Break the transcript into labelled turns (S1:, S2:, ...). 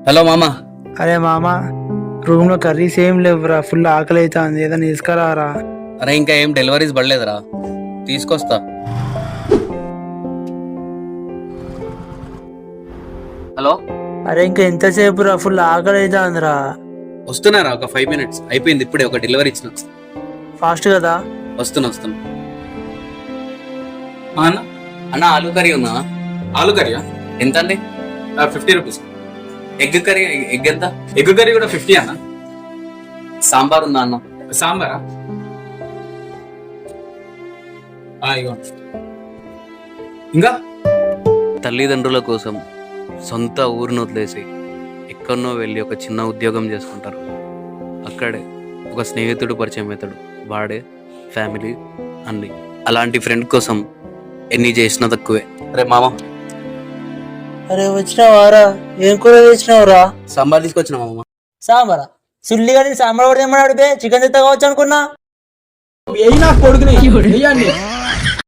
S1: Hello మామా.
S2: అరే మామ, రూమ్ లో కర్రీస్ ఏం లేవురా, ఫుల్ ఆకలి అవుతుంది, ఏదైనా తీసుకురారా.
S1: అరే ఇంకా ఏం డెలివరీస్ పడలేదురా, తీసుకొస్తా. హలో.
S2: అరే ఇంకా ఎంతసేపు రా, ఫుల్ ఆకలి అవుతుందిరా.
S1: వస్తున్నారా, ఒక 5 minutes అయిపోయింది, ఇప్పుడే ఒక డెలివరీ ఇచ్చిన.
S2: ఫాస్ట్ కదా.
S1: వస్తున్నా. అన్న అన్న ఆలూ కర్రీ ఉందా?
S3: ఆలు కర్రీయా?
S1: ఎంత అండి?
S3: 50 రూపీస్.
S1: ఎగ్ కర్రీ, ఎగ్ ఎంత?
S3: ఎగ్ కర్రీ కూడా 50 అన్న.
S1: సాంబార్ ఉందా అన్న?
S3: సాంబారా? ఇగో. ఇంకా
S1: తల్లిదండ్రుల కోసం సొంత ఊరిని వదిలేసి ఎక్కడనో వెళ్ళి ఒక చిన్న ఉద్యోగం చేసుకుంటారు. అక్కడే ఒక స్నేహితుడు పరిచయం అవుతాడు, వాడే ఫ్యామిలీ అన్ని. అలాంటి ఫ్రెండ్ కోసం ఎన్ని చేసినా తక్కువే. రే మామ.
S2: అరే వచ్చినావారా, ఏం కూర తెచ్చినావురా?
S1: సాంబార్ తీసుకొచ్చిన మామ.
S2: సాంబారా? సుల్లిగా నేను సాంబార్ కూడా తెమ్మన్నాడు బే, చికెన్ తెస్తా కావచ్చు అనుకున్నా.
S3: ఏ నా కొడుకుని